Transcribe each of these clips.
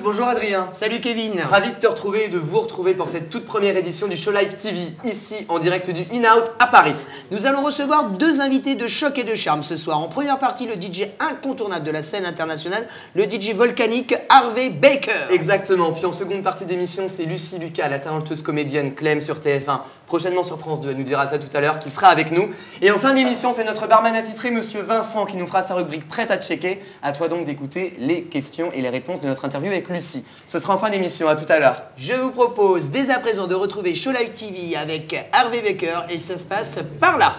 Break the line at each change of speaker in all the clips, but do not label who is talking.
bonjour Adrien.
Salut Kevin.
Ravi de te retrouver et de vous retrouver pour cette toute première édition du Show Live TV, ici en direct du In-Out à Paris.
Nous allons recevoir deux invités de choc et de charme ce soir. En première partie, le DJ incontournable de la scène internationale, le DJ volcanique Harvey Baker.
Exactement, puis en seconde partie d'émission, c'est Lucie Lucas, la talentueuse comédienne Clem sur TF1, prochainement sur France 2, elle nous dira ça tout à l'heure, qui sera avec nous. Et en fin d'émission, c'est notre barman attitré, Monsieur Vincent, qui nous fera sa rubrique prête à checker. À toi donc d'écouter les questions et les réponses de notre interview avec Lucie. Ce sera en fin d'émission, à tout à l'heure.
Je vous propose dès à présent de retrouver Show Live TV avec Harvey Baker et ça se passe par là.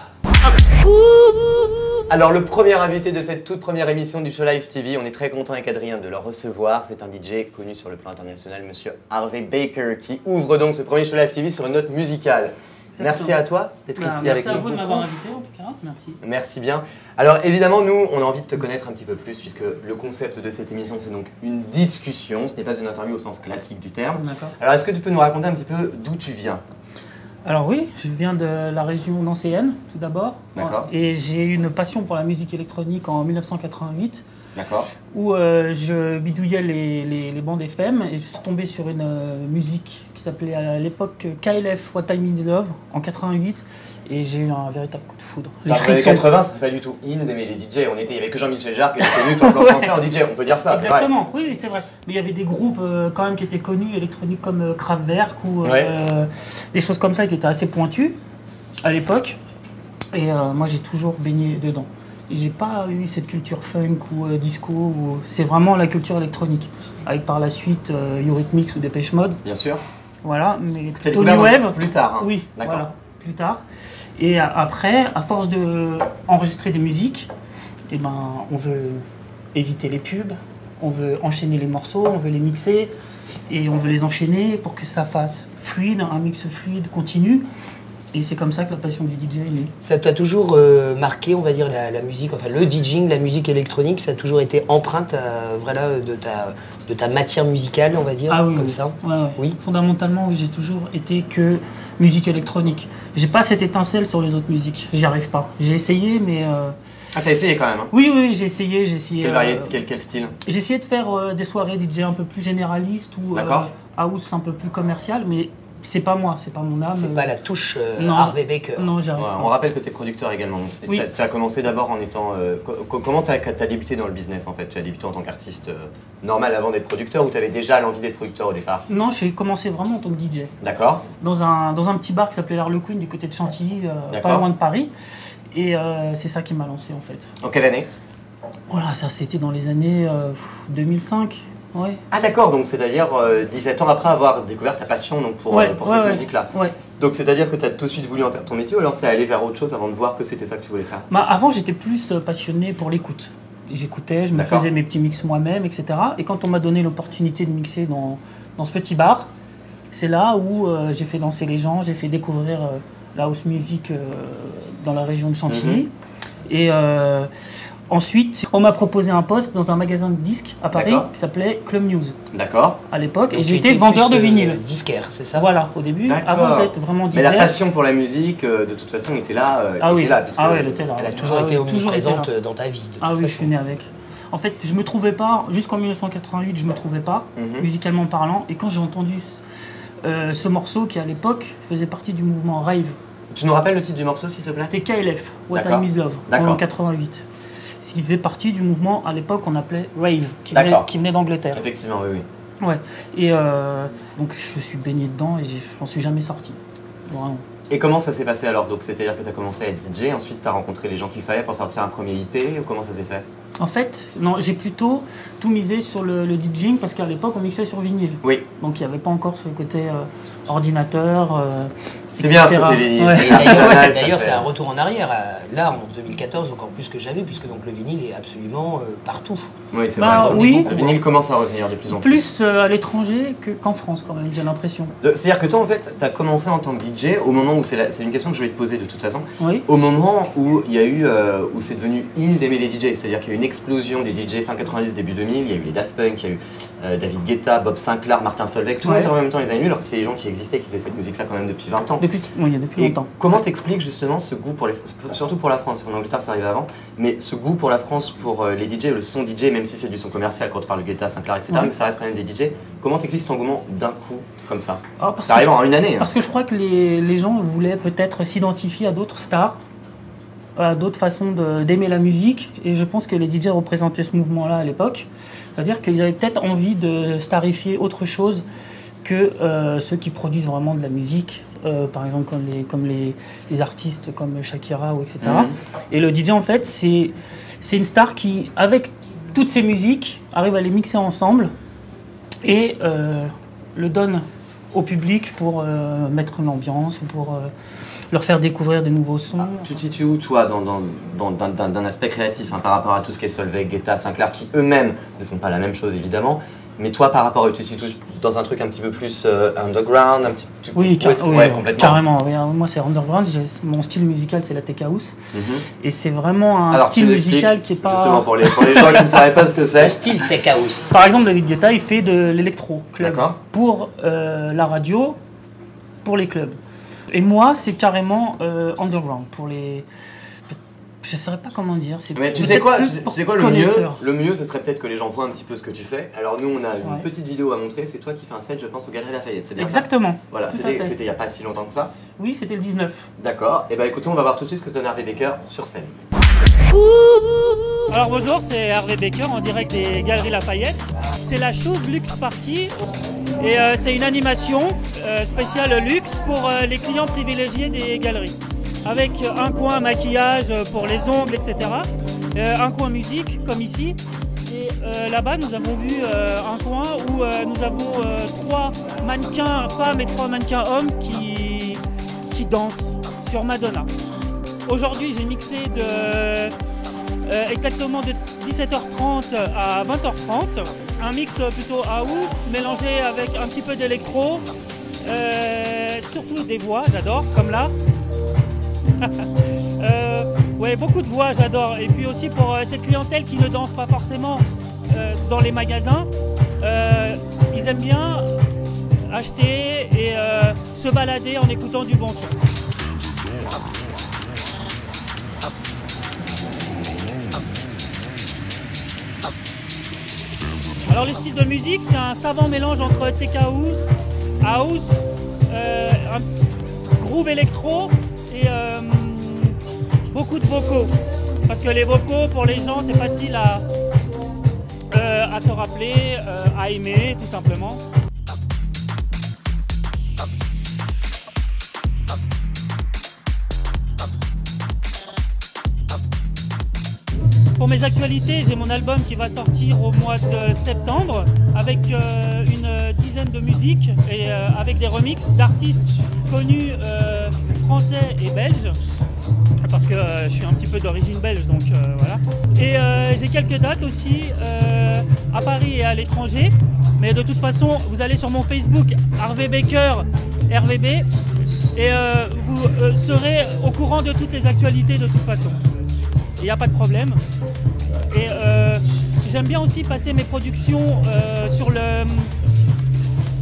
Alors le premier invité de cette toute première émission du Show Live TV, on est très content avec Adrien de le recevoir. C'est un DJ connu sur le plan international, Monsieur Harvey Baker, qui ouvre donc ce premier Show Live TV sur une note musicale. Merci à toi d'être ici avec nous.
Merci à vous de m'avoir invité en tout cas, merci.
Merci bien. Alors évidemment, nous, on a envie de te connaître un petit peu plus puisque le concept de cette émission, c'est donc une discussion. Ce n'est pas une interview au sens classique du terme.
D'accord.
Alors est-ce que tu peux nous raconter un petit peu d'où tu viens?
Alors oui, je viens de la région nancéenne tout d'abord.
D'accord.
Et j'ai eu une passion pour la musique électronique en 1988.
D'accord.
Où je bidouillais les bandes FM et je suis tombé sur une musique qui s'appelait à l'époque KLF What Time Is Love en 88 et j'ai eu un véritable coup de foudre.
Dans les années 80, c'était pas du tout in d'aimer les DJ. Il n'y avait que Jean-Michel Jarre qui était connu sur le plan français en DJ, on peut dire ça.
Exactement, oui, c'est vrai. Mais il y avait des groupes quand même qui étaient connus électroniques comme Kraftwerk ou des choses comme ça qui étaient assez pointues à l'époque. Et moi j'ai toujours baigné dedans. J'ai pas eu cette culture funk ou disco, c'est vraiment la culture électronique. Avec par la suite Eurythmics ou Depeche Mode.
Bien sûr.
Voilà, mais
plutôt New Wave. Plus tard. Hein.
Oui, voilà, plus tard. Et après, à force d'enregistrer des musiques, eh ben, on veut éviter les pubs, on veut enchaîner les morceaux, on veut les mixer et on veut les enchaîner pour que ça fasse fluide, un mix fluide, continu. Et c'est comme ça que la passion du DJ est née.
Ça t'a toujours marqué, on va dire, la musique, enfin le DJing, la musique électronique, ça a toujours été empreinte voilà, de ta matière musicale, on va dire, comme ça.
Oui. Fondamentalement, oui, j'ai toujours été que musique électronique. J'ai pas cette étincelle sur les autres musiques, j'y arrive pas. J'ai essayé, mais...
Ah, t'as essayé quand même, hein?
Oui, j'ai essayé.
Quelle variété, quel style?
J'ai essayé de faire des soirées DJ un peu plus généralistes ou house un peu plus commercial, mais... C'est pas moi, c'est pas mon âme.
C'est pas la touche Harvey Baker.
Non, j'arrive pas.
On rappelle que tu es producteur également.
Oui.
Tu as commencé d'abord en étant... comment tu as débuté dans le business en fait? Tu as débuté en tant qu'artiste normal avant d'être producteur ou tu avais déjà l'envie d'être producteur au départ?
Non, j'ai commencé vraiment en tant que DJ.
D'accord.
Dans un petit bar qui s'appelait l'Harlequin du côté de Chantilly, pas loin de Paris. Et c'est ça qui m'a lancé en fait.
En quelle année?
Voilà, ça c'était dans les années 2005. Ouais.
Ah d'accord, donc c'est-à-dire 17 ans après avoir découvert ta passion donc, pour cette musique-là.
Ouais.
Donc c'est-à-dire que tu as tout de suite voulu en faire ton métier ou alors tu es allé vers autre chose avant de voir que c'était ça que tu voulais faire?
Avant j'étais plus passionné pour l'écoute. J'écoutais, je me faisais mes petits mix moi-même, etc. Et quand on m'a donné l'opportunité de mixer dans ce petit bar, c'est là où j'ai fait danser les gens, j'ai fait découvrir la house music dans la région de Chantilly. Et ensuite, on m'a proposé un poste dans un magasin de disques à Paris qui s'appelait Club News.
D'accord.
À l'époque, et j'étais vendeur de vinyle.
Disquaire, c'est ça?
Voilà, au début, avant d'être vraiment DJ.
Mais la passion pour la musique, de toute façon, était là.
Elle était là.
Elle a toujours été omniprésente dans ta vie.
Oui, je suis né avec. En fait, je me trouvais pas, jusqu'en 1988, je me trouvais pas, musicalement parlant. Et quand j'ai entendu ce morceau qui, à l'époque, faisait partie du mouvement Rave.
Tu nous rappelles le titre du morceau, s'il te plaît?
C'était KLF, What Time Is Love, en 88. Ce qui faisait partie du mouvement, à l'époque, qu'on appelait Rave, qui venait d'Angleterre.
Effectivement, oui.
Ouais. Et donc, je suis baigné dedans et j'en suis jamais sorti. Vraiment.
Et comment ça s'est passé alors? Donc, c'est-à-dire que tu as commencé à être DJ, ensuite tu as rencontré les gens qu'il fallait pour sortir un premier IP, ou comment ça s'est fait?
En fait, non, j'ai plutôt tout misé sur le DJing parce qu'à l'époque, on mixait sur vinyle.
Oui.
Donc, il n'y avait pas encore ce côté ordinateur.
C'est bien ce côté vinyle.
D'ailleurs, c'est un retour en arrière. Là, en 2014, encore plus que jamais, puisque donc, le vinyle est absolument partout.
Oui, c'est vrai.
Oui.
Le vinyle commence à revenir de plus en plus.
Plus à l'étranger qu'en France, quand même, j'ai l'impression.
C'est-à-dire que toi, en fait, tu as commencé en tant que DJ au moment où, c'est une question que je voulais te poser de toute façon,
oui.
Au moment où il y a eu, où c'est devenu in d'aimer les DJ, c'est-à-dire qu'il y a eu une explosion des DJ fin 90, début 2000, il y a eu les Daft Punk, il y a eu David Guetta, Bob Sinclair, Martin Solveig, tout le monde était en même temps les années 2000, alors que c'est des gens qui existaient, qui faisaient cette musique-là quand même depuis 20 ans.
Depuis longtemps.
Comment t'expliques justement ce goût pour surtout pour la France, en Angleterre ça arrive avant, mais ce goût pour la France, pour les DJ, le son DJ, même si c'est du son commercial quand on parle de Guetta, Sinclair, etc., mais ça reste quand même des DJ. Comment t'expliques cet engouement d'un coup, comme ça? Ça arrive en une année.
Parce que je crois que les gens voulaient peut-être s'identifier à d'autres stars, à d'autres façons d'aimer la musique, et je pense que les DJ représentaient ce mouvement-là à l'époque. C'est-à-dire qu'ils avaient peut-être envie de starifier autre chose que ceux qui produisent vraiment de la musique, par exemple comme les artistes comme Shakira ou etc. Et le DJ en fait c'est une star qui, avec toutes ses musiques, arrive à les mixer ensemble et le donne au public pour mettre une ambiance, pour leur faire découvrir de nouveaux sons.
Tu te situes où, toi, d'un aspect créatif, par rapport à tout ce qui est Solveig, Guetta, Sinclair, qui eux-mêmes ne font pas la même chose, évidemment, mais toi, par rapport à eux, tu te situes dans un truc un petit peu plus underground, un petit peu...
Oui,
complètement.
Carrément. Oui. Moi, c'est underground. Mon style musical, c'est la tech house. Et c'est vraiment un style musical qui est pas...
Justement, pour les gens qui ne savaient pas ce que c'est.
Le style tech house.
Par exemple, David Guetta, il fait de l'électro club pour la radio, pour les clubs. Et moi, c'est carrément underground pour les... Je ne saurais pas comment dire.
Mais tu sais quoi, le mieux, ce serait peut-être que les gens voient un petit peu ce que tu fais. Alors nous, on a une petite vidéo à montrer. C'est toi qui fais un set, je pense, au Galeries Lafayette. C'est bien
exactement.
Ça voilà, c'était il n'y a pas si longtemps que ça.
Oui, c'était le 19.
D'accord. Et écoutez, on va voir tout de suite ce que donne Harvey Baker sur scène.
Alors bonjour, c'est Harvey Baker en direct des Galeries Lafayette. C'est la Chose Luxe Party. Et c'est une animation spéciale luxe pour les clients privilégiés des galeries. Avec un coin maquillage pour les ongles, etc. Un coin musique, comme ici. Et là-bas, nous avons vu un coin où nous avons 3 mannequins femmes et 3 mannequins hommes qui dansent sur Madonna. Aujourd'hui, j'ai mixé exactement de 17h30 à 20h30. Un mix plutôt house, mélangé avec un petit peu d'électro. Surtout des voix, j'adore, comme là. Ouais, beaucoup de voix, j'adore. Et puis aussi pour cette clientèle qui ne danse pas forcément dans les magasins, ils aiment bien acheter et se balader en écoutant du bon son. Alors le style de musique, c'est un savant mélange entre tech house, un groove électro et beaucoup de vocaux. Parce que les vocaux, pour les gens, c'est facile à se rappeler, à aimer, tout simplement. Pour mes actualités, j'ai mon album qui va sortir au mois de septembre avec une dizaine de musiques et avec des remixes d'artistes connus français et belges parce que je suis un petit peu d'origine belge, donc voilà. Et j'ai quelques dates aussi à Paris et à l'étranger, mais de toute façon, vous allez sur mon Facebook Harvey Baker RVB et vous serez au courant de toutes les actualités de toute façon. Il n'y a pas de problème. Et j'aime bien aussi passer mes productions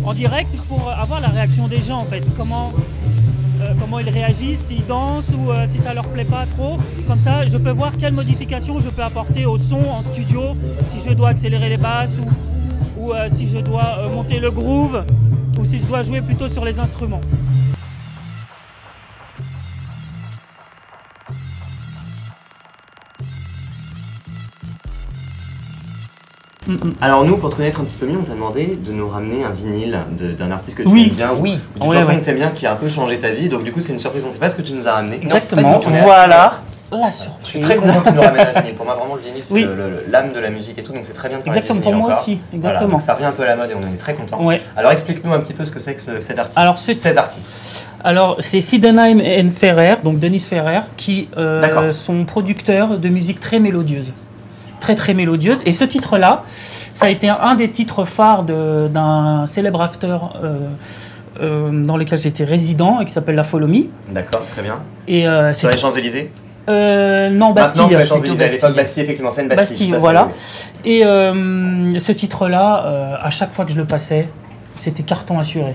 en direct pour avoir la réaction des gens en fait. Comment ils réagissent, s'ils dansent ou si ça leur plaît pas trop. Comme ça, je peux voir quelles modifications je peux apporter au son en studio, si je dois accélérer les basses ou si je dois monter le groove ou si je dois jouer plutôt sur les instruments.
Alors nous, pour te connaître un petit peu mieux, on t'a demandé de nous ramener un vinyle d'un artiste que tu aimes bien, ou d'une chanson que tu aimes bien qui a un peu changé ta vie. Donc du coup, c'est une surprise, on ne sait pas ce que tu nous as ramené.
Exactement, voilà la surprise.
Je suis très content que tu nous ramènes un vinyle. Pour moi, vraiment, le vinyle, c'est l'âme de la musique et tout, donc c'est très bien de parler de vinyle
pour moi
encore.
aussi, exactement.
Voilà, donc ça revient un peu à la mode et on en est très content.
Ouais.
Alors explique-nous un petit peu ce que c'est que cet artiste.
Alors,
ces artistes.
Alors c'est Sydenham et Ferrer, donc Denis Ferrer, qui sont producteurs de musique très mélodieuse. Très mélodieuse. Et ce titre-là, ça a été un des titres phares d'un célèbre after dans lequel j'étais résident et qui s'appelle La Follow Me.
D'accord, très bien.
Et
sur les Champs-Élysées
non, Bastille.
Maintenant, sur les Champs-Élysées, à l'époque, Bastille, effectivement, c'est une Bastille.
Voilà. Et ce titre-là, à chaque fois que je le passais, c'était carton assuré.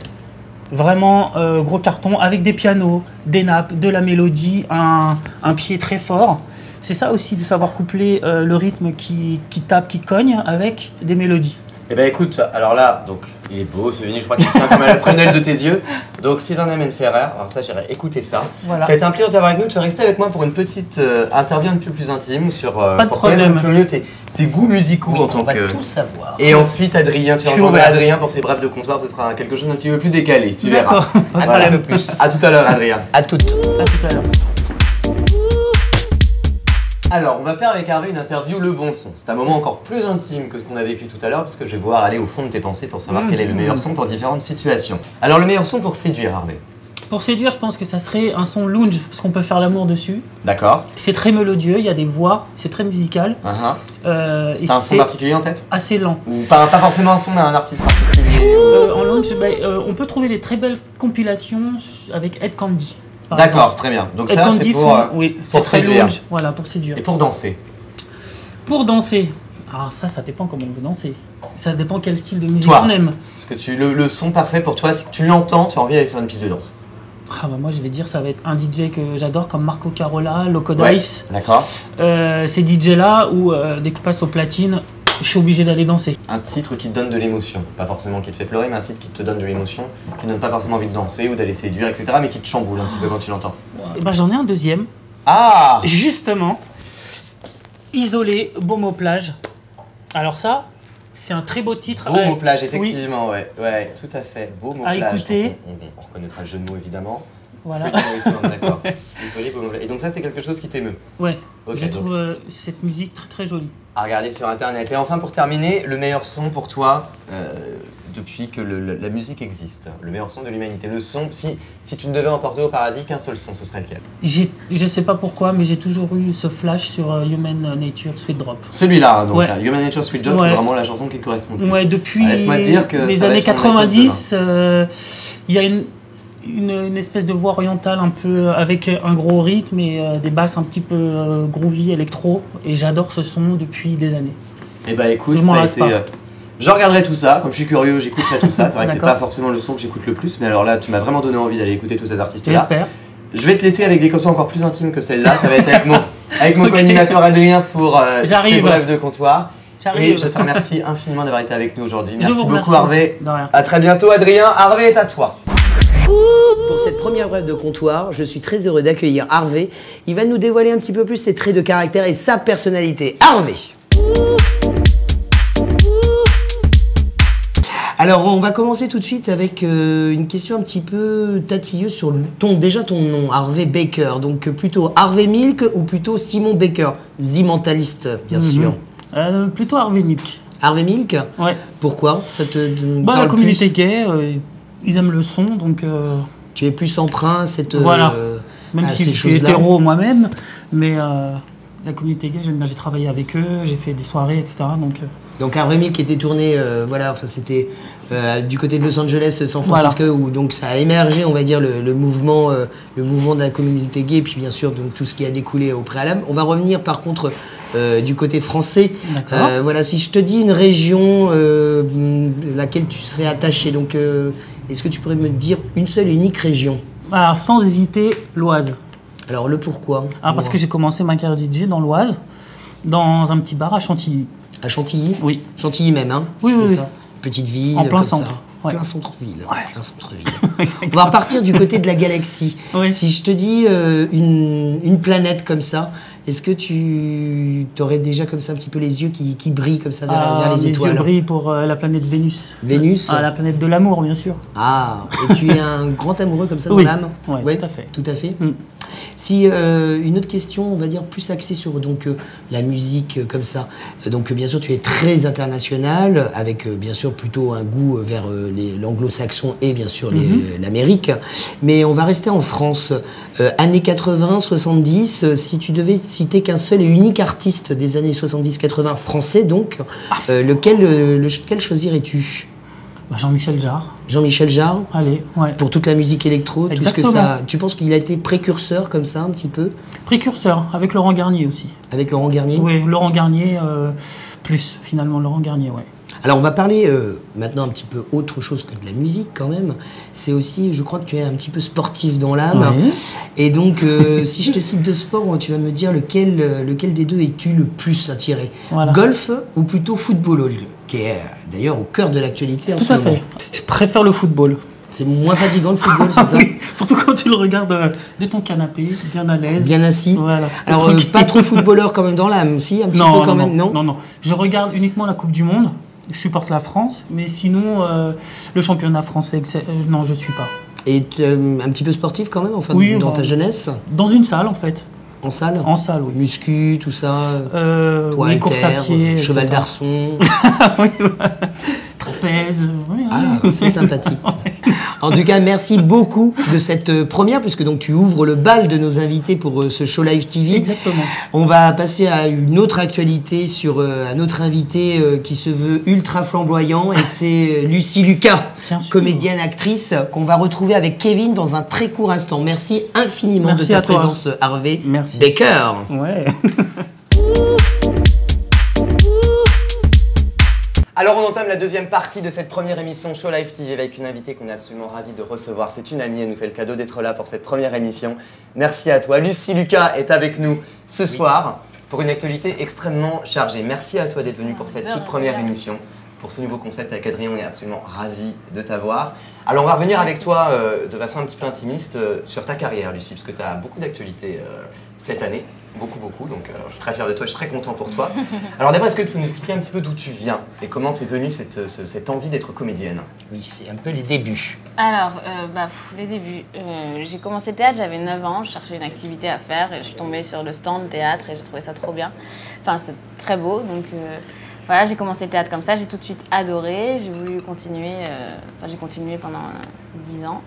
Vraiment gros carton, avec des pianos, des nappes, de la mélodie, un pied très fort. C'est ça aussi, de savoir coupler le rythme qui tape, qui cogne, avec des mélodies.
Eh ben écoute, alors là, donc il est beau ce vinyle, je crois qu'il tient comme la prunelle de tes yeux. Donc si t'en amènes Ferrer, alors ça j'irai écouter ça.
Voilà.
Ça a été un plaisir de t'avoir avec nous, tu vas rester avec moi pour une petite interview un peu plus intime sur
Pas de problème.
un peu mieux tes goûts musicaux en tant que...
On va tout savoir.
Et ensuite Adrien, tu entendras Adrien pour ses brèves de comptoir, ce sera quelque chose d'un petit peu plus décalé, tu verras.
D'accord, pas de
Voilà.
problème.
À tout à l'heure Adrien.
À toutes.
À tout à l'heure.
Alors, on va faire avec Harvey une interview Le Bon Son. C'est un moment encore plus intime que ce qu'on a vécu tout à l'heure, parce que je vais pouvoir aller au fond de tes pensées pour savoir quel est le meilleur son pour différentes situations. Alors, le meilleur son pour séduire, Harvey.
Pour séduire, je pense que ça serait un son lounge, parce qu'on peut faire l'amour dessus.
D'accord.
C'est très mélodieux, il y a des voix, c'est très musical. Et
T'as un son particulier en tête?
Assez lent.
Ou pas forcément un son, mais un artiste particulier
En lounge, on peut trouver des très belles compilations avec Ed Candy.
D'accord, très bien. Donc
Ed
ça,
Candy
c'est pour séduire.
lounge, voilà, pour séduire.
Et pour danser?
Pour danser, alors ça dépend comment on veut danser. Ça dépend quel style de musique
Toi,
on aime.
parce que le son parfait pour toi, c'est que tu l'entends, tu as envie d'aller sur une piste de danse.
Ah bah moi je vais dire ça va être un DJ que j'adore comme Marco Carola, Loco
Ouais,
Dice.
d'accord.
Ces DJ là où dès qu'ils passent au platine, je suis obligé d'aller danser.
Un titre qui te donne de l'émotion, pas forcément qui te fait pleurer, mais un titre qui te donne de l'émotion, qui ne donne pas forcément envie de danser ou d'aller séduire, etc., mais qui te chamboule un petit peu quand tu l'entends.
Et ben j'en ai un deuxième.
Ah!
Justement, Isolé, Beaume plage. Alors ça, c'est un très beau titre.
Beaume aux plages, effectivement, oui. Ouais, tout à fait. Beaume aux
À
plages.
écouter.
On reconnaîtra le jeu de mots, évidemment.
Voilà.
D'accord. Désolé, Beaume aux plages. Et donc ça, c'est quelque chose qui t'émeut.
Ouais,
Ok,
je
donc
trouve cette musique très très jolie.
à regarder sur Internet. Et enfin, pour terminer, le meilleur son pour toi, depuis que la musique existe, le meilleur son de l'humanité. Le son, si tu ne devais emporter au paradis qu'un seul son, ce serait lequel?
Je sais pas pourquoi, mais j'ai toujours eu ce flash sur Human Nature, Sweet Drop.
Celui-là, donc
Ouais.
Human Nature Sweet Drop,
Ouais.
c'est vraiment la chanson qui correspond le plus.
Ouais, depuis
Laisse-moi te dire que
les
ça va
années
être ton
90, il y a une espèce de voix orientale un peu avec un gros rythme et des basses un petit peu groovy, électro. Et j'adore ce son depuis des années.
Eh bah écoute,
Je m'en
ça a
lasse
été...
pas.
je regarderai tout ça, comme je suis curieux, j'écouterai tout ça. C'est vrai que c'est
D'accord.
pas forcément le son que j'écoute le plus, mais alors là, tu m'as vraiment donné envie d'aller écouter tous ces artistes-là.
J'espère.
Je vais te laisser avec des chansons encore plus intimes que celle-là. Ça va être avec mon
Ok.
co-animateur Adrien pour ses
J'arrive.
brèves de comptoir.
J'arrive.
Et je te remercie infiniment d'avoir été avec nous aujourd'hui.
Je
Merci
vous
beaucoup
remercie.
Harvey.
De rien.
À très bientôt Adrien. Harvey est à toi.
Pour cette première brève de comptoir, je suis très heureux d'accueillir Harvey. Il va nous dévoiler un petit peu plus ses traits de caractère et sa personnalité. Harvey! Alors, on va commencer tout de suite avec une question un petit peu tatilleuse sur déjà ton nom, Harvey Baker. Donc, plutôt Harvey Milk ou plutôt Simon Baker? Zimentaliste, bien sûr.
Plutôt Harvey Milk.
Harvey Milk?
Ouais.
Pourquoi? Ça te
Bah,
parle
la communauté
plus?
gay, ils aiment le son, donc
Tu es plus emprunt cette
voilà. Même
à
si
ces
je suis
choses-là.
hétéro moi-même, mais la communauté gay, j'aime bien, j'ai travaillé avec eux, j'ai fait des soirées, etc.
Donc Harvey Milk était tourné, voilà, enfin c'était du côté de Los Angeles, San Francisco, où donc ça a émergé, on va dire, le mouvement de la communauté gay, et puis bien sûr donc tout ce qui a découlé au préalable. On va revenir par contre du côté français.
D'accord.
Voilà, si je te dis une région laquelle tu serais attaché, donc est-ce que tu pourrais me dire une seule et unique région?
Alors, sans hésiter, l'Oise.
Alors le pourquoi?
Parce que j'ai commencé ma carrière de DJ dans l'Oise, dans un petit bar à Chantilly.
À Chantilly?
Oui.
Chantilly même, hein?
Oui,
c'est
oui,
ça. Petite ville.
En plein
comme ça.
centre. Ouais.
Plein centre-ville. Plein centre-ville. On va repartir du côté de la galaxie.
Oui.
Si je te dis une planète comme ça, est-ce que tu aurais déjà comme ça un petit peu les yeux qui brillent comme ça vers les étoiles?
Mes yeux brillent pour la planète Vénus.
Vénus?
La planète de l'amour, bien sûr.
Ah, et tu es un grand amoureux comme ça dans
Oui.
l'âme?
Ouais, tout à fait.
Tout à fait.
Mm.
Si une autre question, on va dire plus axée sur donc la musique comme ça. Donc bien sûr, tu es très international, avec bien sûr plutôt un goût vers l'anglo-saxon et bien sûr l'Amérique. Mais on va rester en France. Années 80, 70, si tu devais citer qu'un seul et unique artiste des années 70-80 français, donc, lequel choisirais-tu?
Jean-Michel Jarre.
Jean-Michel Jarre?
Allez, ouais.
Pour toute la musique électro, tout ce que
Exactement.
ça. Tu penses qu'il a été précurseur comme ça un petit peu?
Précurseur, avec Laurent Garnier aussi.
Avec Laurent Garnier?
Oui, Laurent Garnier, plus finalement, Laurent Garnier, ouais.
Alors on va parler maintenant un petit peu autre chose que de la musique quand même. C'est aussi, je crois que tu es un petit peu sportif dans l'âme.
Oui.
Et donc si je te cite de sport, tu vas me dire lequel des deux es-tu le plus attiré?
Voilà.
Golf ou plutôt football, qui est d'ailleurs au cœur de l'actualité en ce
Tout à
moment.
fait. Je préfère le football.
C'est moins fatigant le football, c'est ça?
Oui, surtout quand tu le regardes de ton canapé, bien à l'aise.
Bien assis.
Voilà.
Alors pas trop footballeur quand même dans l'âme, si un petit peu quand même, non?
Non. Je regarde uniquement la Coupe du Monde. Je supporte la France, mais sinon le championnat français, non, je suis pas.
Et un petit peu sportif quand même, enfin
Oui,
dans ta jeunesse?
Dans une salle en fait.
En salle?
En salle, oui.
Muscu, tout ça?
Oui, course à pied.
Cheval
etc.
d'arçon.
Oui, voilà. Trapèze. Oui,
Ah, c'est sympathique. En tout cas, merci beaucoup de cette première, puisque donc tu ouvres le bal de nos invités pour ce show Live TV.
Exactement.
On va passer à une autre actualité sur un autre invité qui se veut ultra flamboyant, et c'est Lucie Lucas, comédienne, actrice, qu'on va retrouver avec Kevin dans un très court instant. Merci infiniment
Merci
de ta
à toi.
présence, Harvey
Merci.
Baker.
Ouais.
Alors on entame la deuxième partie de cette première émission Show Live TV avec une invitée qu'on est absolument ravis de recevoir. C'est une amie, elle nous fait le cadeau d'être là pour cette première émission. Merci à toi. Lucie Lucas est avec nous ce soir pour une actualité extrêmement chargée. Merci à toi d'être venue pour cette toute première émission, pour ce nouveau concept avec Adrien. On est absolument ravis de t'avoir. Alors on va revenir avec toi de façon un petit peu intimiste sur ta carrière, Lucie, parce que tu as beaucoup d'actualités cette année. Beaucoup, donc je suis très fier de toi, je suis très content pour toi. Alors d'abord, est-ce que tu peux nous expliquer un petit peu d'où tu viens et comment t'es venue cette envie d'être comédienne?
Oui, c'est un peu les débuts.
Alors, les débuts. J'ai commencé le théâtre, j'avais 9 ans, je cherchais une activité à faire et je suis tombée sur le stand théâtre et j'ai trouvé ça trop bien. Enfin, c'est très beau, donc voilà, j'ai commencé le théâtre comme ça, j'ai tout de suite adoré, j'ai voulu continuer, j'ai continué pendant 10 ans.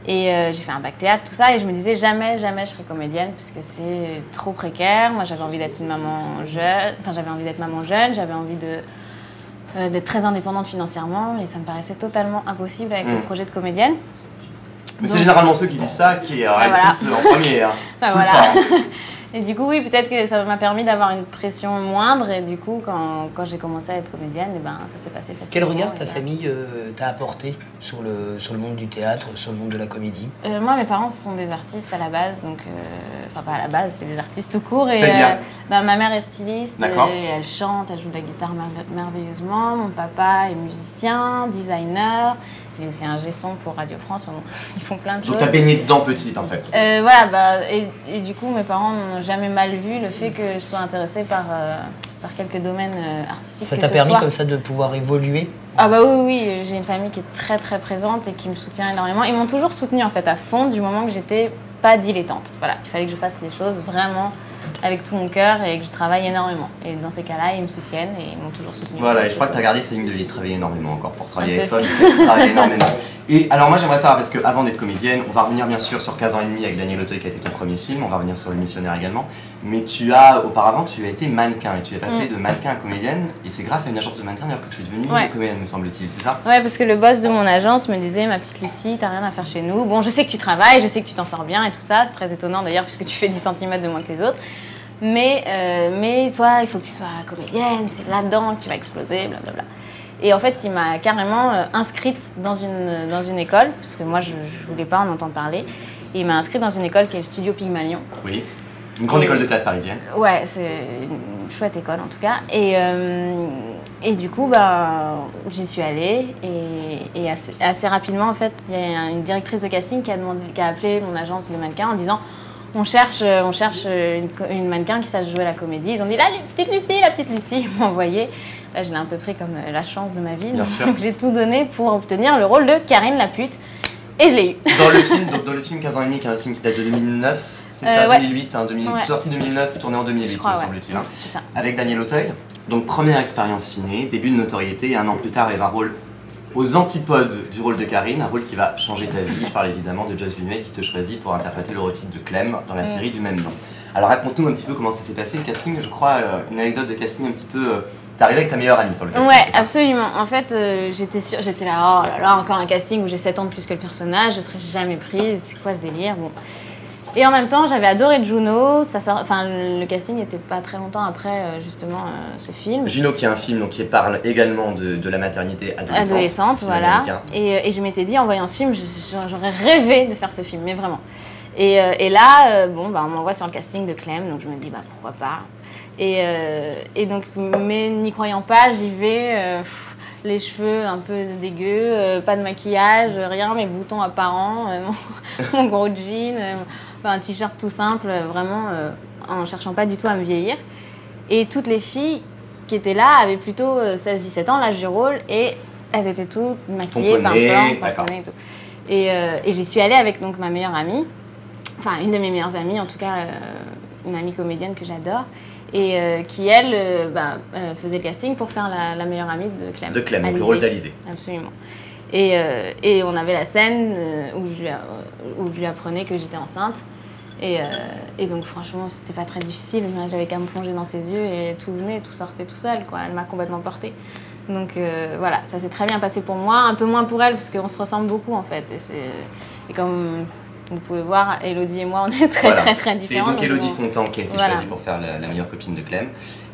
Et j'ai fait un bac théâtre, tout ça, et je me disais jamais je serai comédienne parce que c'est trop précaire. Moi, j'avais envie d'être une maman jeune, j'avais envie d'être très indépendante financièrement, et ça me paraissait totalement impossible avec le projet de comédienne.
Mais c'est généralement ceux qui disent ça qui réussissent en premier. Hein, tout le temps.
Et du coup, oui, peut-être que ça m'a permis d'avoir une pression moindre. Et du coup, quand j'ai commencé à être comédienne, ça s'est passé facilement.
Quel regard ta famille t'a apporté sur le monde du théâtre, sur le monde de la comédie?
Moi, mes parents, ce sont des artistes à la base. Donc, enfin, pas à la base, c'est des artistes tout court. Et ma mère est styliste. Et elle chante, elle joue de la guitare merveilleusement. Mon papa est musicien, designer. Il est aussi un G-son pour Radio France, bon, ils font plein de choses.
Donc t'as baigné dedans petite en fait.
Et du coup mes parents n'ont jamais mal vu le fait que je sois intéressée par quelques domaines artistiques.
Ça t'a permis comme ça de pouvoir évoluer?
Ah bah oui, j'ai une famille qui est très très présente et qui me soutient énormément. Ils m'ont toujours soutenue en fait à fond du moment que j'étais pas dilettante. Voilà, il fallait que je fasse les choses vraiment avec tout mon cœur et que je travaille énormément. Et dans ces cas-là, ils me soutiennent et ils m'ont toujours soutenu.
Voilà, et je crois que tu as gardé ces lignes de vie, de travailler énormément encore pour travailler avec toi. Je sais que tu travailles énormément. Et alors moi j'aimerais savoir, parce qu'avant d'être comédienne, on va revenir bien sûr sur 15 ans et demi avec Daniel Auteuil qui a été ton premier film, on va revenir sur Le Missionnaire également, mais auparavant tu as été mannequin et tu es passée de mannequin à comédienne, et c'est grâce à une agence de mannequin d'ailleurs que tu es devenue comédienne, me semble-t-il, c'est ça?
Ouais, parce que le boss de mon agence me disait: ma petite Lucie, t'as rien à faire chez nous, bon je sais que tu travailles, je sais que tu t'en sors bien et tout ça, c'est très étonnant d'ailleurs puisque tu fais 10 cm de moins que les autres. Mais toi, il faut que tu sois comédienne, c'est là-dedans que tu vas exploser, blablabla. Et en fait, il m'a carrément inscrite dans une école, parce que moi, je voulais pas en entendre parler. Et il m'a inscrite dans une école qui est le Studio Pygmalion.
Oui, une grande école de théâtre parisienne. Ouais,
c'est une chouette école en tout cas. Et du coup, j'y suis allée. Et assez rapidement, en fait, il y a une directrice de casting qui a appelé mon agence de mannequin en disant: on cherche une mannequin qui sache jouer la comédie. Ils ont dit: la petite Lucie, ils m'ont envoyé. Là, je l'ai un peu pris comme la chance de ma vie.
Bien sûr.
Donc, j'ai tout donné pour obtenir le rôle de Karine la pute. Et je l'ai eu.
Dans le film 15 ans et demi, qui est un film qui date de 2009, c'est ça, 2008, hein, sorti 2009, tourné en 2008, me semble-t-il. Hein, avec Daniel Auteuil. Donc, première expérience ciné, début de notoriété, et un an plus tard, elle a un rôle aux antipodes du rôle de Karine, un rôle qui va changer ta vie. Je parle évidemment de Joss Whedon qui te choisit pour interpréter le rôle de Clem dans la série du même nom. Alors raconte-nous un petit peu comment ça s'est passé le casting, je crois, une anecdote de casting un petit peu... T'es arrivée avec ta meilleure amie sur le casting.
Ouais, absolument. En fait, j'étais là, oh là là, encore un casting où j'ai 7 ans de plus que le personnage, je serais jamais prise, c'est quoi ce délire? Bon. Et en même temps, j'avais adoré Juno. Le casting n'était pas très longtemps après, justement, ce film.
Juno, qui est un film donc, qui parle également de la maternité adolescente.
Voilà. Et je m'étais dit, en voyant ce film, j'aurais rêvé de faire ce film, mais vraiment. Et là, on m'envoie sur le casting de Clem, donc je me dis, pourquoi pas. Et donc, mais n'y croyant pas, j'y vais. Les cheveux un peu dégueux, pas de maquillage, rien, mes boutons apparents, mon gros jean, un t-shirt tout simple, vraiment en cherchant pas du tout à me vieillir. Et toutes les filles qui étaient là avaient plutôt 16-17 ans, l'âge du rôle, et elles étaient toutes maquillées, teint blanc, pomponnées et tout. Et j'y suis allée avec donc, ma meilleure amie, enfin une de mes meilleures amies, en tout cas une amie comédienne que j'adore. Et qui, elle, faisait le casting pour faire la meilleure amie de Clem.
De Clem, donc le rôle d'Alizée.
Absolument. Et on avait la scène où je lui apprenais que j'étais enceinte. Et donc, franchement, c'était pas très difficile. J'avais qu'à me plonger dans ses yeux et tout venait, tout sortait tout seul, quoi. Elle m'a complètement portée. Donc, voilà, ça s'est très bien passé pour moi. Un peu moins pour elle, parce qu'on se ressemble beaucoup, en fait. Et comme... Vous pouvez voir, Élodie et moi, on est très différents.
C'est donc Élodie Fontan qui a été choisie pour faire la meilleure copine de Clem.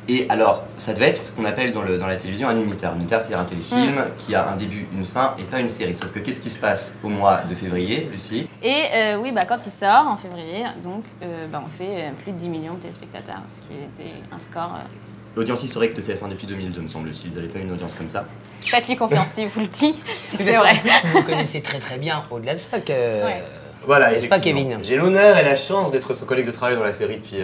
Et alors, ça devait être ce qu'on appelle dans la télévision un unitaire. Un unitaire, c'est un téléfilm qui a un début, une fin et pas une série. Sauf que qu'est-ce qui se passe au mois de février, Lucie?
Et quand il sort en février, donc, on fait plus de 10 millions de téléspectateurs, ce qui était un score...
Audience historique de TF1 depuis 2002, me semble-t-il. Ils n'avaient pas une audience comme ça.
Faites-lui confiance si vous le dites, c'est
vrai. En plus, vous connaissez très bien, au-delà de ça, que...
Ouais.
Voilà,
n'est-ce pas, Kevin?
J'ai l'honneur et la chance d'être son collègue de travail dans la série depuis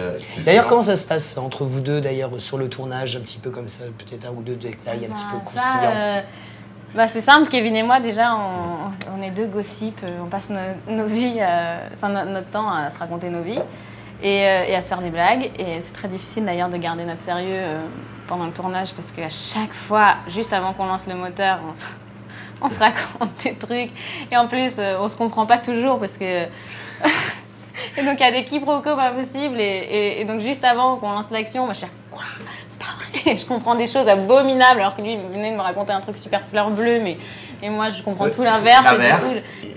d'ailleurs, comment ça se passe entre vous deux, d'ailleurs, sur le tournage, un petit peu comme ça, peut-être un ou deux détails un petit peu croustillants?
C'est simple, Kevin et moi, déjà, on est deux gossips, on passe nos vies, notre temps à se raconter nos vies et à se faire des blagues. Et c'est très difficile, d'ailleurs, de garder notre sérieux pendant le tournage parce qu'à chaque fois, juste avant qu'on lance le moteur, on se raconte des trucs et en plus on se comprend pas toujours parce que et donc il y a des quiproquos pas possibles et donc juste avant qu'on lance l'action, moi je suis là, quoi, c'est pas vrai, et je comprends des choses abominables alors que lui il venait de me raconter un truc super fleur bleue mais moi je comprends tout l'inverse.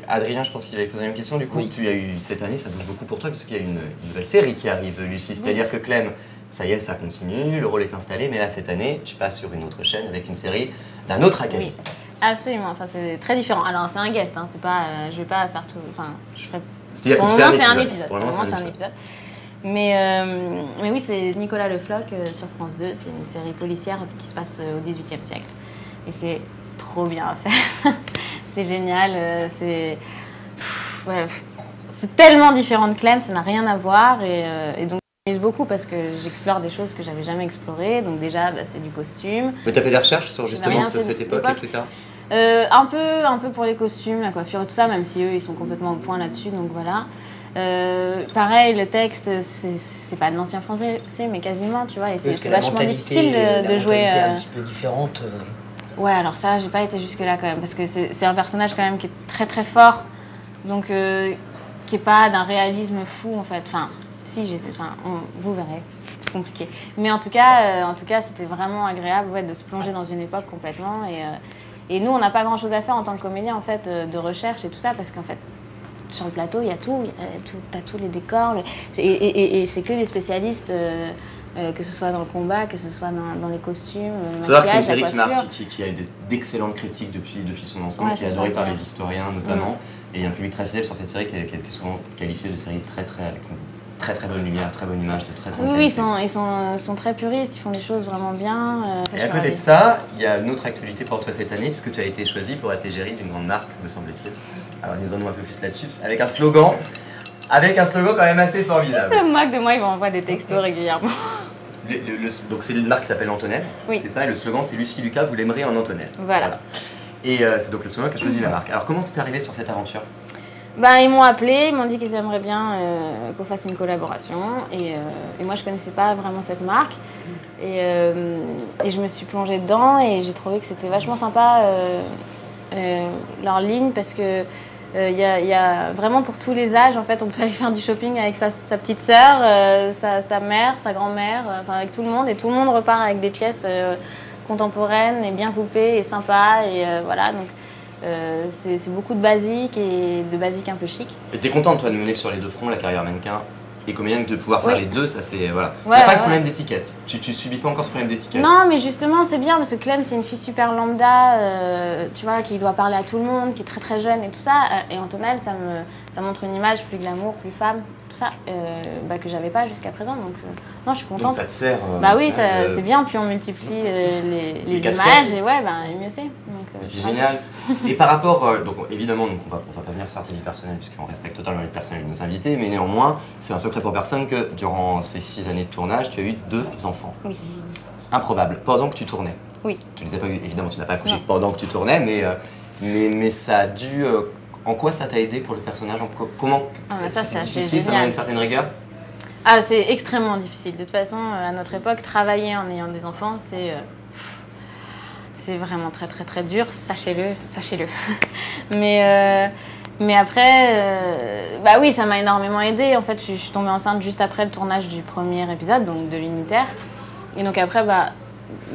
Adrien, je pense qu'il avait posé la même question. Du coup, tu as eu cette année, ça bouge beaucoup pour toi parce qu'il y a une nouvelle série qui arrive, Lucie. C'est-à-dire que Clem, ça y est, ça continue, le rôle est installé, mais là cette année, tu passes sur une autre chaîne avec une série d'un autre acabit.
Oui. Absolument, enfin c'est très différent. Alors c'est un guest, hein, c'est pas, je vais pas faire tout, enfin je ferai.
Pour
le moment c'est un épisode.
Pour le moment c'est un épisode.
Mais oui, c'est Nicolas Le Floch sur France 2. C'est une série policière qui se passe au XVIIIe siècle et c'est trop bien à faire. C'est génial, c'est tellement différent de Clem, ça n'a rien à voir et donc. Je m'amuse beaucoup parce que j'explore des choses que j'avais jamais explorées. Donc déjà, c'est du costume.
Mais tu as fait des recherches sur justement cette époque, etc.
Un peu pour les costumes, la coiffure et tout ça, même si eux, ils sont complètement au point là-dessus. Donc voilà. Pareil, le texte, c'est pas de l'ancien français, mais quasiment, tu vois. Et c'est vachement difficile de jouer.
Un petit peu différente.
Ouais, alors ça, j'ai pas été jusque-là quand même. Parce que c'est un personnage quand même qui est très très fort. Donc, qui est pas d'un réalisme fou en fait. Enfin, si, vous verrez, c'est compliqué. Mais en tout cas c'était vraiment agréable de se plonger dans une époque complètement. Et nous, on n'a pas grand-chose à faire en tant que comédien, en fait, de recherche et tout ça, parce qu'en fait, sur le plateau, il y a tout. T'as tous les décors. Et c'est que des spécialistes, que ce soit dans le combat, que ce soit dans les costumes,
c'est vrai que c'est une série qui a d'excellentes critiques depuis son lancement, qui est adorée par les historiens notamment. Et il y a un public très fidèle sur cette série qui est souvent qualifiée de série avec une très bonne lumière, très bonne image, de très bonne qualité.
Oui, ils sont très puristes, ils font des choses vraiment bien.
Et à côté de ça, il y a une autre actualité pour toi cette année, puisque tu as été choisie pour être l'égérie d'une grande marque, me semble-t-il. Alors disons-nous un peu plus là-dessus, avec un slogan quand même assez formidable.
Ils se moquent de moi, ils m'envoient des textos régulièrement.
Donc c'est une marque qui s'appelle Antonelle, c'est ça, et le slogan c'est Lucie Lucas, vous l'aimerez en Antonelle.
Voilà.
Et c'est donc le slogan qui a choisi la marque. Alors comment c'est arrivé sur cette aventure?
Ils m'ont appelé, ils m'ont dit qu'ils aimeraient bien qu'on fasse une collaboration. Et moi, je ne connaissais pas vraiment cette marque. Et je me suis plongée dedans et j'ai trouvé que c'était vachement sympa leur ligne parce que y a vraiment pour tous les âges. En fait, on peut aller faire du shopping avec sa petite sœur, sa mère, sa grand-mère, avec tout le monde. Et tout le monde repart avec des pièces contemporaines et bien coupées et sympas. Et voilà, donc C'est beaucoup de basiques et de basiques un peu chic.
Et t'es contente, toi, de mener sur les deux fronts la carrière mannequin et comédienne, de pouvoir faire les deux, ça c'est. Voilà.
Ouais,
t'as pas de problème d'étiquette. Tu subis pas encore ce problème d'étiquette.
Non, mais justement, c'est bien parce que Clem, c'est une fille super lambda, tu vois, qui doit parler à tout le monde, qui est très très jeune et tout ça. Et Antonelle, ça montre une image plus glamour, plus femme, tout ça, que j'avais pas jusqu'à présent. Donc, non, je suis contente.
Donc ça te sert.
Bah oui, c'est bien, puis on multiplie les images et ouais, et mieux c'est.
C'est génial. Et par rapport, donc évidemment, on va pas venir sur ta vie personnelle puisqu'on respecte totalement les personnels de nos invités, mais néanmoins, c'est un secret pour personne que durant ces 6 années de tournage, tu as eu 2 enfants.
Oui.
Improbable, pendant que tu tournais.
Oui.
Tu les as pas eu, évidemment, tu n'as pas accouché pendant que tu tournais, mais ça a dû. En quoi ça t'a aidé pour le personnage? Comment c'est difficile, ça demande une certaine rigueur?
Ah, c'est extrêmement difficile. De toute façon, à notre époque, travailler en ayant des enfants, c'est vraiment très très très dur, sachez-le. mais après, bah oui, ça m'a énormément aidée. En fait, je suis tombée enceinte juste après le tournage du premier épisode, donc de l'unitaire. Et donc après,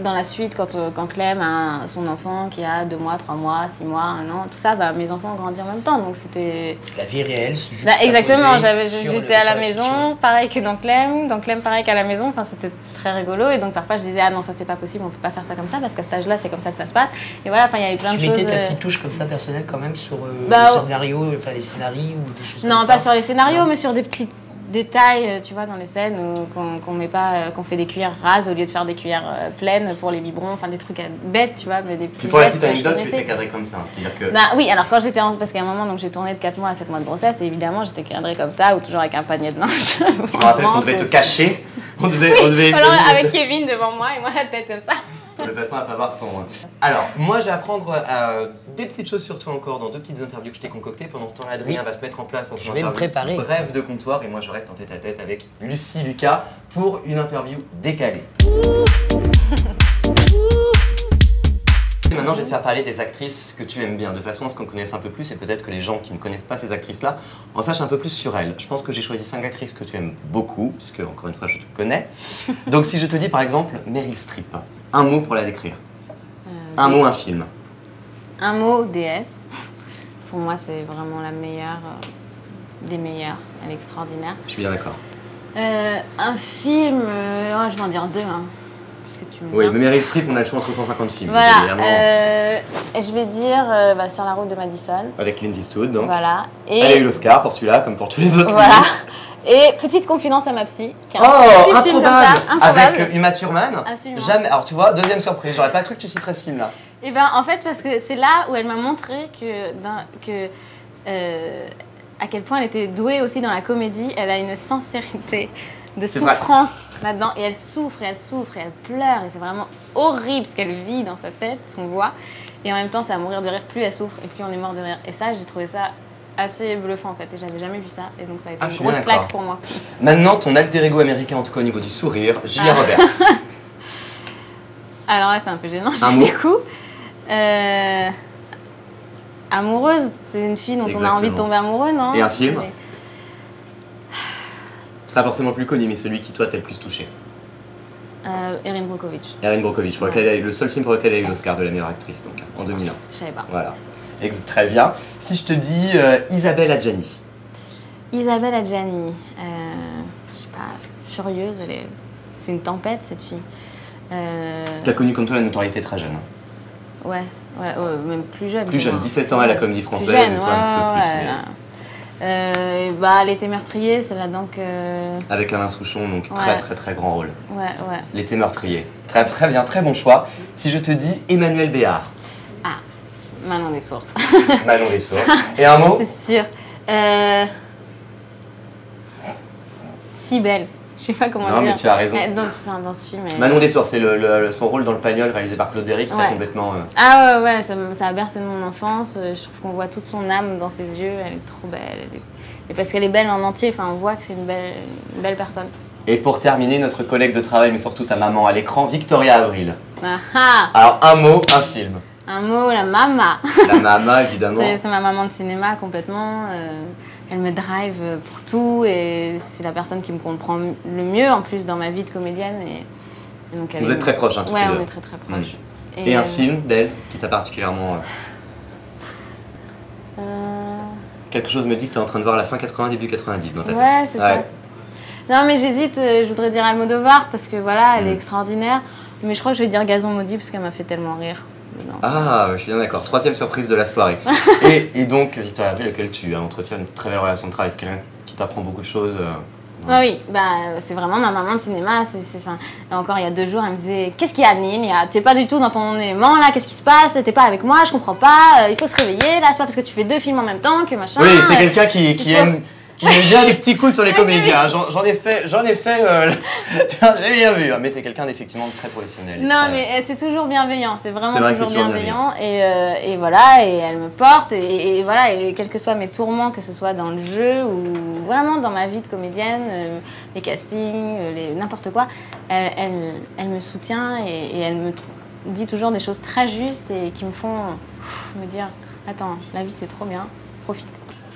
dans la suite, quand Clem a son enfant qui a 2 mois, 3 mois, 6 mois, 1 an, tout ça, mes enfants ont grandi en même temps. Donc c'était...
La vie réelle, c'est juste
exactement, j'étais à la maison, pareil que dans Clem, pareil qu'à la maison, enfin c'était très rigolo. Et donc parfois je disais, ah non, ça c'est pas possible, on peut pas faire ça comme ça, parce qu'à cet âge-là, c'est comme ça que ça se passe. Et voilà, enfin il y avait plein de choses...
Tu mettais ta petite touche comme ça, personnelle, quand même, sur le scénario, enfin les scénarios ou des choses comme ça?
Non, pas sur les scénarios, mais sur des petits détails, tu vois, dans les scènes qu'on met pas, qu'on fait des cuillères rases au lieu de faire des cuillères pleines pour les biberons, enfin des trucs bêtes, tu vois, mais des petits.
Pour la petite anecdote, tu étais cadrée comme ça, c'est-à-dire que.
Oui, alors quand j'étais parce qu'à un moment, donc j'ai tourné de 4 mois à 7 mois de grossesse, et évidemment j'étais cadrée comme ça, ou toujours avec un panier de linge.
Je me rappelle qu'on devait te cacher, on devait essayer.
Alors, avec Kevin devant moi et moi la tête comme ça.
De façon à pas voir son... Alors, moi je vais apprendre des petites choses sur toi encore dans 2 petites interviews que je t'ai concoctées. Pendant ce temps-là, Adrien va se mettre en place pour son interview bref de comptoir. Et moi je reste en tête-à-tête avec Lucie Lucas pour une interview décalée. Et maintenant, je vais te faire parler des actrices que tu aimes bien, de façon à ce qu'on connaisse un peu plus et peut-être que les gens qui ne connaissent pas ces actrices-là en sachent un peu plus sur elles. Je pense que j'ai choisi 5 actrices que tu aimes beaucoup, puisque encore une fois, je te connais. Donc si je te dis par exemple Meryl Streep, un mot pour la décrire. Un mot, un film.
Un mot, déesse. Pour moi, c'est vraiment la meilleure des meilleures. Elle est extraordinaire.
Je suis bien d'accord.
Un film, je vais en dire 2.
Oui, mais Meryl Streep, on a le choix entre 150 films.
Voilà. Et je vais dire Sur la route de Madison.
Avec Clint Eastwood, donc.
Voilà. Et...
Elle a eu l'Oscar pour celui-là, comme pour tous les autres.
Voilà. Et petite confidence à ma psy.
Qui a improbable. Avec Uma Thurman.
Absolument.
Jamais. Alors tu vois, deuxième surprise, j'aurais pas cru que tu citerais ce film-là.
Et ben en fait, parce que c'est là où elle m'a montré à quel point elle était douée aussi dans la comédie. Elle a une sincérité de souffrance là-dedans, et elle souffre, et elle pleure, et c'est vraiment horrible ce qu'elle vit dans sa tête, ce qu'on voit, et en même temps c'est à mourir de rire, plus elle souffre, et plus on est mort de rire, et ça j'ai trouvé ça assez bluffant en fait, et j'avais jamais vu ça, et donc ça a été une grosse claque pour moi.
Maintenant, ton alter ego américain, en tout cas au niveau du sourire, Julia Roberts.
Alors là c'est un peu gênant, je dis des coups. Amoureuse, c'est une fille dont on a envie de tomber amoureux, non?
Et un film? Pas forcément plus connu, mais celui qui toi t'a le plus touché.
Erin Brockovich.
Erin Brockovich, le seul film pour lequel elle a eu l'Oscar de la meilleure actrice, donc en 2001.
Je savais pas.
Voilà. Très bien. Si je te dis Isabelle Adjani.
Isabelle Adjani, je sais pas, furieuse, c'est une tempête cette fille.
Qui a connu comme toi la notoriété très jeune.
Ouais, même plus jeune.
Plus jeune, 17 ans à la Comédie Française, et toi un petit peu plus.
L'été meurtrier, c'est là-dedans que...
Avec Alain Souchon, donc très grand rôle.
Ouais.
L'été meurtrier. Très bien, très bon choix. Si je te dis Emmanuel Béard.
Ah, Manon des Sources.
Manon des Sources. Et un mot?
C'est sûr. Si belle. Je sais pas comment dire.
Non, mais tu as raison.
Dans ce film.
Manon des Sources, c'est son rôle dans Le Pagnol, réalisé par Claude Berry, qui t'a complètement...
Ah ouais, ça a bercé mon enfance. Je trouve qu'on voit toute son âme dans ses yeux. Elle est trop belle. Et parce qu'elle est belle en entier, on voit que c'est une belle personne.
Et pour terminer, notre collègue de travail, mais surtout ta maman à l'écran, Victoria Avril.
Ah.
Alors, un mot, un film.
Un mot, la mama.
La mama, évidemment.
C'est ma maman de cinéma, complètement. Elle me drive pour tout et c'est la personne qui me comprend le mieux en plus dans ma vie de comédienne. Et donc
vous êtes très proches, hein, toutes les deux.
Ouais, on est très proches.
Et un film d'elle qui t'a particulièrement... Quelque chose me dit que tu es en train de voir la fin 80, début 90 dans ta tête.
Ouais, c'est ça. Non, mais j'hésite, je voudrais dire Almodovar parce que voilà, elle est extraordinaire. Mais je crois que je vais dire Gazon maudit parce qu'elle m'a fait tellement rire. Non.
Ah, je suis bien d'accord. 3e surprise de la soirée. et donc, Victoria Abril, lequel tu entretiens une très belle relation de travail. C'est quelqu'un qui t'apprend beaucoup de choses.
Ah oui, bah, c'est vraiment ma maman de cinéma. Encore il y a 2 jours, elle me disait qu'est-ce qu'il y a, Adeline? T'es pas du tout dans ton élément là, qu'est-ce qui se passe? T'es pas avec moi, je comprends pas. Il faut se réveiller là, c'est pas parce que tu fais 2 films en même temps que machin.
Oui, c'est quelqu'un qui aime. Qui met bien des petits coups sur les comédiens. J'en ai fait, j'ai bien vu, mais c'est quelqu'un d'effectivement très professionnel.
Non, mais c'est toujours bienveillant, c'est vraiment toujours bienveillant. Et voilà, et elle me porte, et voilà, et quels que soient mes tourments, que ce soit dans le jeu ou vraiment dans ma vie de comédienne, les castings, n'importe quoi, elle me soutient et elle me dit toujours des choses très justes et qui me font me dire attends, la vie c'est trop bien, profite.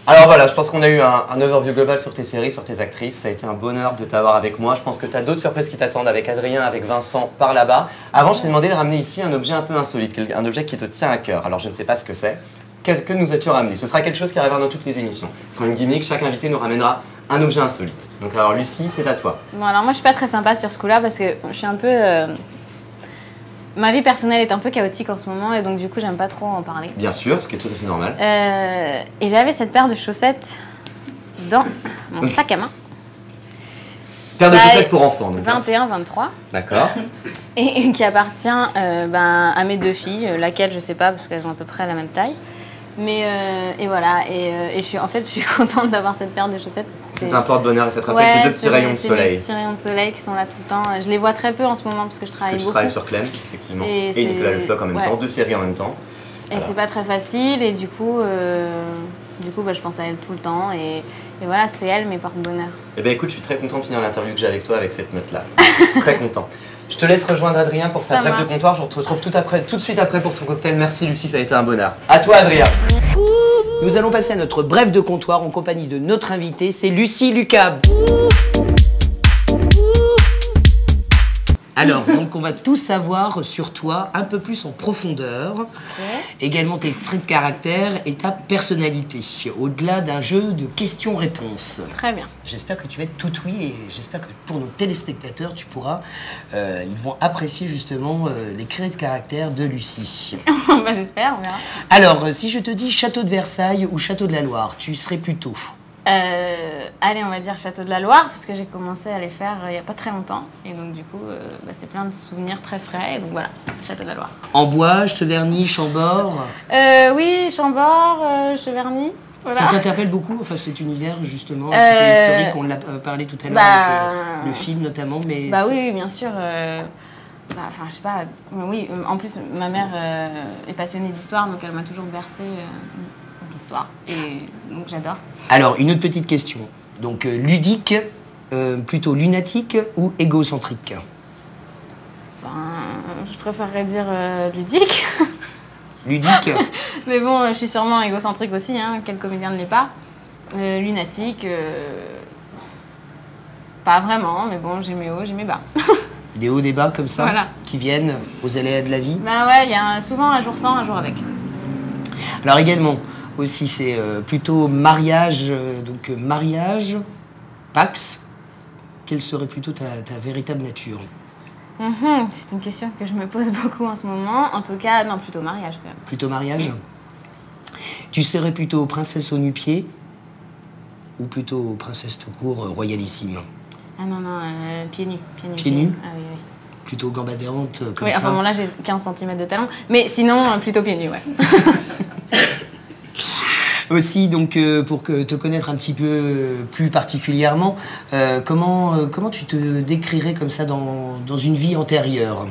Alors voilà, je pense qu'on a eu un overview global sur tes séries, sur tes actrices. Ça a été un bonheur de t'avoir avec moi. Je pense que tu as d'autres surprises qui t'attendent avec Adrien, avec Vincent par là-bas. Avant, je t'ai demandé de ramener ici un objet un peu insolite, un objet qui te tient à cœur. Alors je ne sais pas ce que c'est. Que nous as-tu ramené? Ce sera quelque chose qui arrivera dans toutes les émissions. Ce sera une gimmick, chaque invité nous ramènera un objet insolite. Donc alors Lucie, c'est à toi.
Bon alors moi je suis pas très sympa sur ce coup-là parce que je suis un peu... Ma vie personnelle est un peu chaotique en ce moment et donc du coup j'aime pas trop en parler.
Bien sûr, ce qui est tout à fait normal.
Et j'avais cette paire de chaussettes dans mon sac à main.
Paire de chaussettes pour enfants donc.
21-23.
D'accord.
Et qui appartient à mes 2 filles, laquelle je sais pas parce qu'elles ont à peu près la même taille. Mais et voilà, et je suis contente d'avoir cette paire de chaussettes.
C'est un porte-bonheur et ça te rappelle tes 2 petits rayons de soleil.
Les petits rayons de soleil qui sont là tout le temps. Je les vois très peu en ce moment parce que je travaille beaucoup.
Tu travailles sur Clem, effectivement. Et Nicolas Le Floch en même temps, 2 séries en même temps.
Et c'est pas très facile et du coup je pense à elle tout le temps et voilà, c'est elle mes porte-bonheur.
Eh bien écoute, je suis très content de finir l'interview que j'ai avec toi avec cette note-là. Très content. Je te laisse rejoindre Adrien pour sa brève de comptoir. Je te retrouve tout de suite après pour ton cocktail. Merci Lucie, ça a été un bonheur. À toi Adrien.
Nous allons passer à notre brève de comptoir en compagnie de notre invitée, c'est Lucie Lucas. Alors, donc on va tout savoir sur toi, un peu plus en profondeur. Okay. Également tes traits de caractère et ta personnalité, au-delà d'un jeu de questions-réponses.
Très bien.
J'espère que tu vas être tout oui et j'espère que pour nos téléspectateurs, tu pourras... ils vont apprécier justement les traits de caractère de Lucie.
Bah, j'espère, on verra.
Alors, si je te dis château de Versailles ou château de la Loire, tu serais plutôt...
Allez, on va dire Château de la Loire, parce que j'ai commencé à les faire il n'y a pas très longtemps. Et donc, du coup, c'est plein de souvenirs très frais. Et donc, voilà, Château de la Loire.
Amboise, Cheverny, Chambord
Oui, Chambord, Cheverny. Voilà.
Ça t'interpelle beaucoup, enfin, cet univers, justement, un petit peu historique, on l'a parlé tout à l'heure avec le film notamment. Mais
bah oui, bien sûr. Enfin, je sais pas. Oui, en plus, ma mère est passionnée d'histoire, donc elle m'a toujours bercée d'histoire. Et donc, j'adore.
Alors, une autre petite question. Donc, ludique, plutôt lunatique ou égocentrique?
Ben, je préférerais dire ludique.
Ludique.
Mais bon, je suis sûrement égocentrique aussi, hein. Quel comédien ne l'est pas. Lunatique, pas vraiment, mais bon, j'ai mes hauts, j'ai mes bas.
Des hauts, des bas comme ça,
voilà.
Qui viennent aux aléas de la vie.
Bah ouais, il y a souvent un jour sans, un jour avec.
Alors également, aussi, c'est plutôt mariage, donc mariage, Pax, quelle serait plutôt ta véritable nature?
C'est une question que je me pose beaucoup en ce moment. En tout cas, non, plutôt mariage quand même.
Plutôt mariage. Tu serais plutôt princesse au nu-pied ou plutôt princesse tout court, royalissime?
Ah non, non, pieds nus.
Pieds nus?
Ah oui, oui.
Plutôt gambadérante comme
ça? Oui, à ce moment-là, j'ai 15 cm de talon. Mais sinon, plutôt pieds nus, ouais.
Aussi, donc, pour te connaître un petit peu plus particulièrement, comment tu te décrirais comme ça dans une vie antérieure?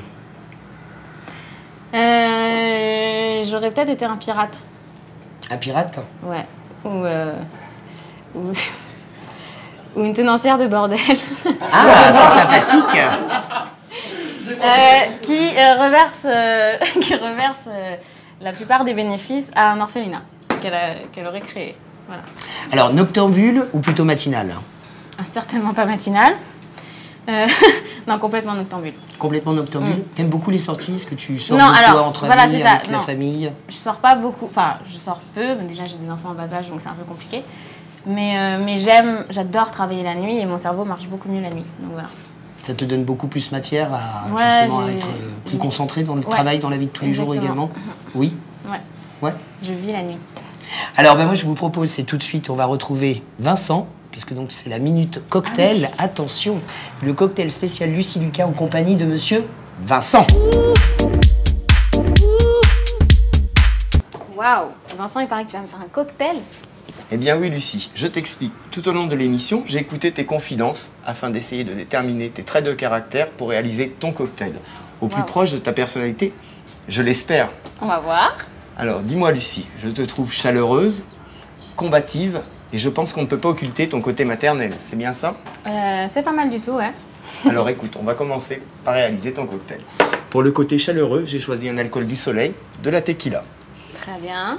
J'aurais peut-être été un pirate.
Un pirate?
Ouais. Ou une tenancière de bordel.
Ah, c'est sympathique.
Qui reverse la plupart des bénéfices à un orphelinat qu'elle aurait créé. Voilà.
Alors, noctambule ou plutôt matinale?
Certainement pas matinale. Non, complètement noctambule.
Complètement noctambule. T'aimes beaucoup les sorties? Est-ce que tu sors
Non,
beaucoup
alors,
entre
voilà,
amis,
c'est ça,
avec la
non.
famille?
Je sors pas beaucoup, enfin, je sors peu. Déjà, j'ai des enfants en bas âge, donc c'est un peu compliqué. Mais j'adore travailler la nuit et mon cerveau marche beaucoup mieux la nuit. Donc voilà.
Ça te donne beaucoup plus matière à,
Ouais,
justement, à être plus concentré dans le travail, dans la vie de tous les jours
Exactement.
également? Oui?
Ouais,
Ouais.
je vis la nuit.
Alors, moi, je vous propose, c'est tout de suite, on va retrouver Vincent, puisque donc c'est la minute cocktail.
Ah oui.
Attention, le cocktail spécial Lucie Lucas en compagnie de monsieur Vincent.
Waouh, Vincent, il paraît que tu vas me faire un cocktail.
Eh bien oui Lucie, je t'explique. Tout au long de l'émission, j'ai écouté tes confidences afin d'essayer de déterminer tes traits de caractère pour réaliser ton cocktail. Au plus
Wow.
proche de ta personnalité, je l'espère.
On va voir.
Alors dis-moi Lucie, je te trouve chaleureuse, combative, et je pense qu'on ne peut pas occulter ton côté maternel, c'est bien ça?
C'est pas mal du tout, ouais.
Alors écoute, on va commencer par réaliser ton cocktail. Pour le côté chaleureux, j'ai choisi un alcool du soleil, de la tequila.
Très bien.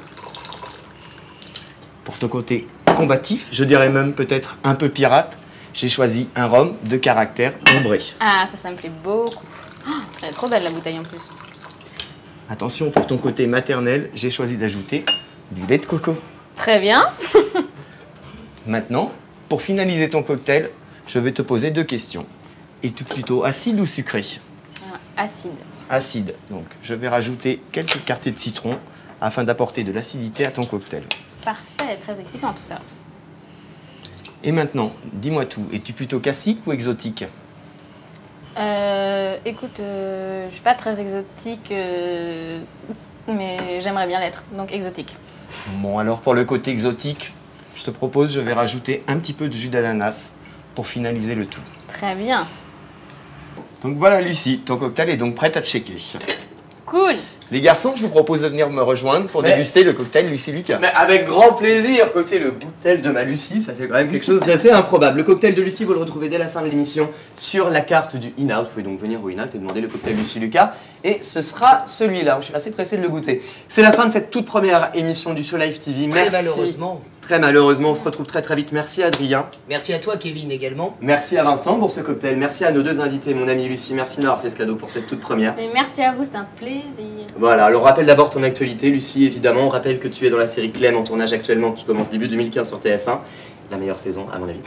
Pour ton côté combatif, je dirais même peut-être un peu pirate, j'ai choisi un rhum de caractère ambré.
Ah, ça me plaît beaucoup. Oh, elle est trop belle la bouteille en plus.
Attention, pour ton côté maternel, j'ai choisi d'ajouter du lait de coco.
Très bien.
Maintenant, pour finaliser ton cocktail, je vais te poser 2 questions. Es-tu plutôt acide ou sucré?
Acide.
Acide. Donc, je vais rajouter quelques quartiers de citron afin d'apporter de l'acidité à ton cocktail.
Parfait, très excitant tout ça.
Et maintenant, dis-moi tout. Es-tu plutôt classique ou exotique?
Écoute, je suis pas très exotique, mais j'aimerais bien l'être, donc exotique.
Bon, alors pour le côté exotique, je vais rajouter un petit peu de jus d'ananas pour finaliser le tout.
Très bien.
Donc voilà Lucie, ton cocktail est donc prêt à checker.
Cool.
Les garçons, je vous propose de venir me rejoindre pour déguster le cocktail Lucie Lucas.
Mais avec grand plaisir, côté le cocktail de ma Lucie, ça fait quand même quelque chose d'assez improbable. Le cocktail de Lucie, vous le retrouvez dès la fin de l'émission sur la carte du In-Out. Vous pouvez donc venir au In-Out et demander le cocktail Lucie Lucas. Et ce sera celui-là, je suis assez pressé de le goûter. C'est la fin de cette toute première émission du Show Live TV.
Très
Merci.
malheureusement.
Très malheureusement, on se retrouve très vite. Merci Adrien.
Merci à toi, Kevin, également.
Merci à Vincent pour ce cocktail. Merci à nos 2 invités, mon ami Lucie. Merci de m'avoir fait ce cadeau pour cette toute première.
Mais merci à vous, c'est un plaisir.
Voilà, alors rappelle d'abord ton actualité, Lucie, évidemment. On rappelle que tu es dans la série Clem en tournage actuellement qui commence début 2015 sur TF1. La meilleure saison, à mon avis.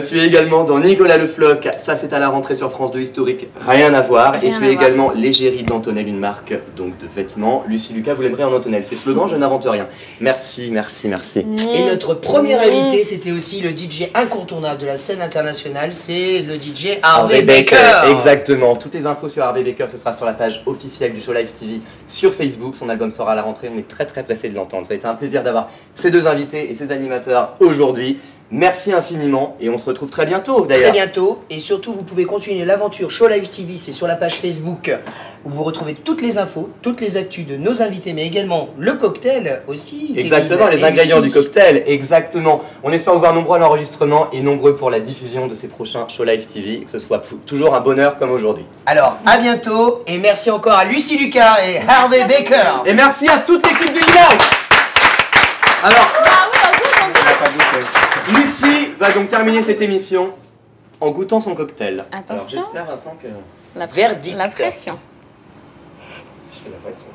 Tu es également dans Nicolas Le Floch, ça c'est à la rentrée sur France 2 historique, rien à voir.
Rien
Et tu
à
es
voir.
également l'égérie d'Antonelle, une marque donc de vêtements. Lucie Lucas, vous l'aimerez en Antonelle. C'est slogan, je n'invente rien. Merci, merci, merci.
Et notre premier invité, c'était aussi le DJ incontournable de la scène internationale, c'est le DJ Harvey Baker.
Exactement. Toutes les infos sur Harvey Baker, ce sera sur la page officielle du Show Live TV sur Facebook. Son album sera à la rentrée. On est très très pressé de l'entendre. Ça a été un plaisir d'avoir ces 2 invités et ces animateurs aujourd'hui. Merci infiniment et on se retrouve très bientôt
Très
d'ailleurs.
bientôt, et surtout vous pouvez continuer l'aventure Show Live TV, c'est sur la page Facebook où vous retrouvez toutes les infos, toutes les actus de nos invités, mais également le cocktail aussi.
Exactement,
Kevin
les
et
ingrédients du
Lucie.
cocktail, exactement. On espère vous voir nombreux à l'enregistrement et nombreux pour la diffusion de ces prochains Show Live TV, que ce soit toujours un bonheur comme aujourd'hui.
Alors, à bientôt, et merci encore à Lucie Lucas et Harvey Baker.
Et merci à toute l'équipe du Village. Alors,
Ah oui, on goûte.
Lucie va donc terminer cette émission en goûtant son cocktail.
Attention.
Alors j'espère Vincent que...
La
Verdict.
La pression.
Je fais la pression.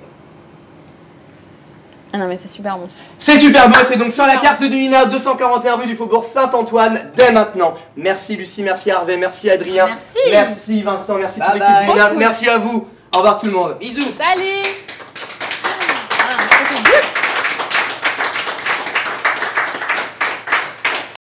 Ah non, mais c'est super bon.
C'est super beau, c'est donc sur la carte du INA, 241 rue du Faubourg Saint-Antoine, dès maintenant. Merci Lucie, merci Harvey, merci Adrien.
Merci.
Merci Vincent, merci toute
Bye
l'équipe
bye.
du INA,
Trop cool.
merci à vous. Au revoir tout le monde.
Bisous.
Salut.